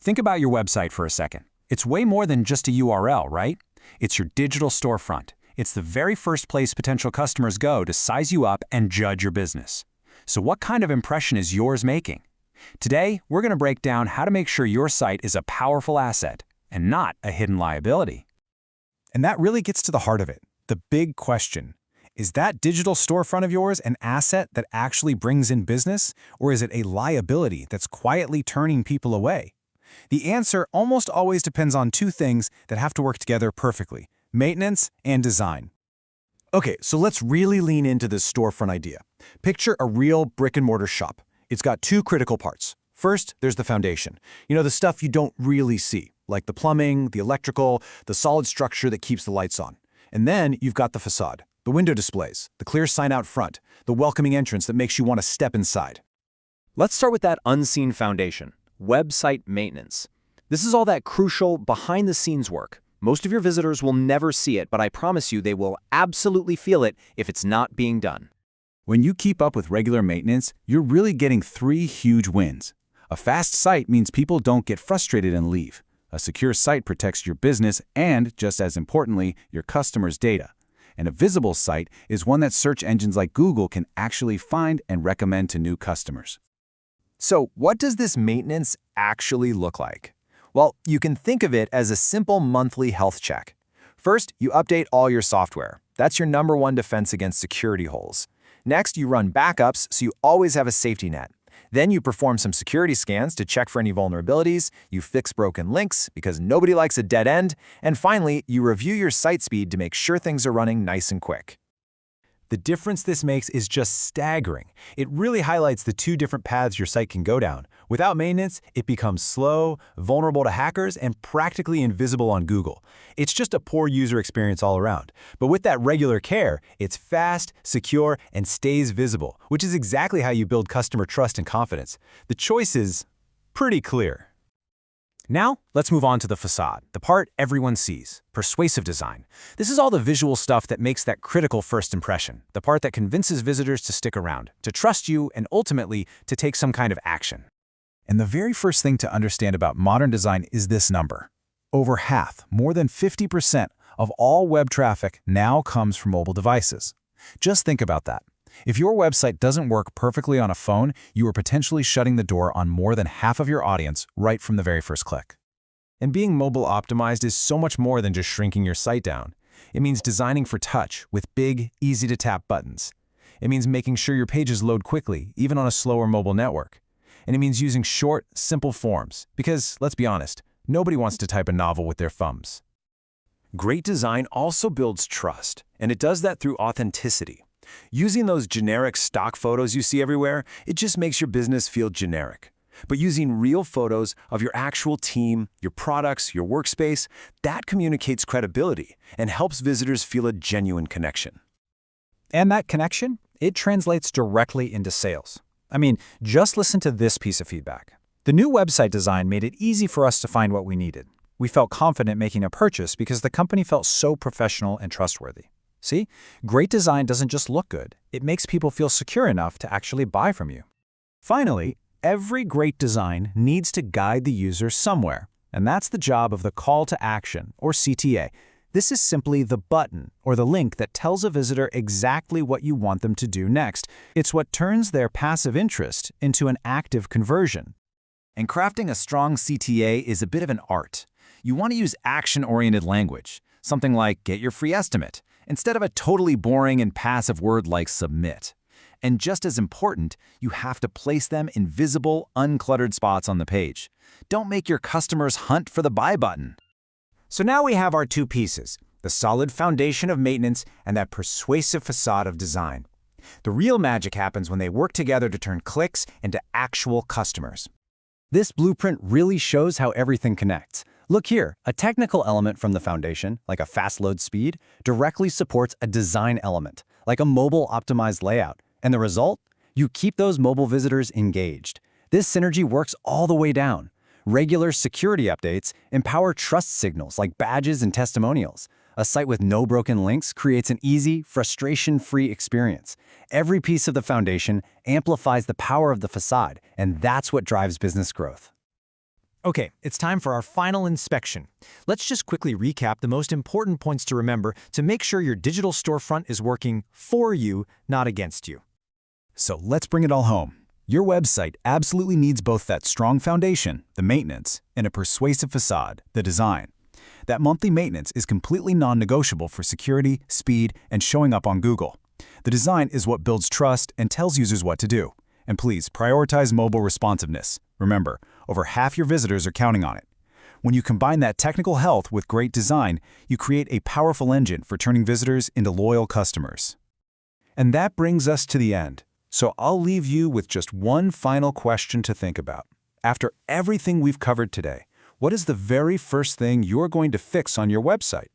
Think about your website for a second. It's way more than just a URL, right? It's your digital storefront. It's the very first place potential customers go to size you up and judge your business. So what kind of impression is yours making? Today, we're going to break down how to make sure your site is a powerful asset and not a hidden liability. And that really gets to the heart of it, the big question. Is that digital storefront of yours an asset that actually brings in business, or is it a liability that's quietly turning people away? The answer almost always depends on two things that have to work together perfectly: maintenance and design. Okay, so let's really lean into this storefront idea. Picture a real brick-and-mortar shop. It's got two critical parts. First, there's the foundation. The stuff you don't really see, like the plumbing, the electrical, the solid structure that keeps the lights on. And then you've got the facade, the window displays, the clear sign out front, the welcoming entrance that makes you want to step inside. Let's start with that unseen foundation, website maintenance. This is all that crucial behind-the-scenes work. Most of your visitors will never see it, but I promise you they will absolutely feel it if it's not being done. When you keep up with regular maintenance, you're really getting three huge wins. A fast site means people don't get frustrated and leave. A secure site protects your business and, just as importantly, your customers' data. And a visible site is one that search engines like Google can actually find and recommend to new customers. So, what does this maintenance actually look like? Well, you can think of it as a simple monthly health check. First, you update all your software. That's your number one defense against security holes. Next, you run backups so you always have a safety net. Then you perform some security scans to check for any vulnerabilities, you fix broken links because nobody likes a dead end, and finally, you review your site speed to make sure things are running nice and quick. The difference this makes is just staggering. It really highlights the two different paths your site can go down. Without maintenance, it becomes slow, vulnerable to hackers, and practically invisible on Google. It's just a poor user experience all around. But with that regular care, it's fast, secure, and stays visible, which is exactly how you build customer trust and confidence. The choice is pretty clear. Now, let's move on to the facade, the part everyone sees, persuasive design. This is all the visual stuff that makes that critical first impression, the part that convinces visitors to stick around, to trust you, and ultimately, to take some kind of action. And the very first thing to understand about modern design is this number. Over half, more than 50% of all web traffic now comes from mobile devices. Just think about that. If your website doesn't work perfectly on a phone, you are potentially shutting the door on more than half of your audience right from the very first click. And being mobile optimized is so much more than just shrinking your site down. It means designing for touch with big, easy-to-tap buttons. It means making sure your pages load quickly, even on a slower mobile network. And it means using short, simple forms, because, let's be honest, nobody wants to type a novel with their thumbs. Great design also builds trust, and it does that through authenticity. Using those generic stock photos you see everywhere, it just makes your business feel generic. But using real photos of your actual team, your products, your workspace, that communicates credibility and helps visitors feel a genuine connection. And that connection, it translates directly into sales. I mean, just listen to this piece of feedback. The new website design made it easy for us to find what we needed. We felt confident making a purchase because the company felt so professional and trustworthy. See, great design doesn't just look good, it makes people feel secure enough to actually buy from you. Finally, every great design needs to guide the user somewhere, and that's the job of the call to action, or CTA. This is simply the button or the link that tells a visitor exactly what you want them to do next. It's what turns their passive interest into an active conversion. And crafting a strong CTA is a bit of an art. You want to use action-oriented language, something like get your free estimate, instead of a totally boring and passive word like submit. And just as important, you have to place them in visible, uncluttered spots on the page. Don't make your customers hunt for the buy button. So now we have our two pieces, the solid foundation of maintenance and that persuasive facade of design. The real magic happens when they work together to turn clicks into actual customers. This blueprint really shows how everything connects. Look here, a technical element from the foundation, like a fast load speed, directly supports a design element, like a mobile optimized layout. And the result? You keep those mobile visitors engaged. This synergy works all the way down. Regular security updates empower trust signals like badges and testimonials. A site with no broken links creates an easy, frustration-free experience. Every piece of the foundation amplifies the power of the facade, and that's what drives business growth. Okay, it's time for our final inspection. Let's just quickly recap the most important points to remember to make sure your digital storefront is working for you, not against you. So let's bring it all home. Your website absolutely needs both that strong foundation, the maintenance, and a persuasive facade, the design. That monthly maintenance is completely non-negotiable for security, speed, and showing up on Google. The design is what builds trust and tells users what to do. And please, prioritize mobile responsiveness. Remember, over half your visitors are counting on it. When you combine that technical health with great design, you create a powerful engine for turning visitors into loyal customers. And that brings us to the end. So I'll leave you with just one final question to think about. After everything we've covered today, what is the very first thing you're going to fix on your website?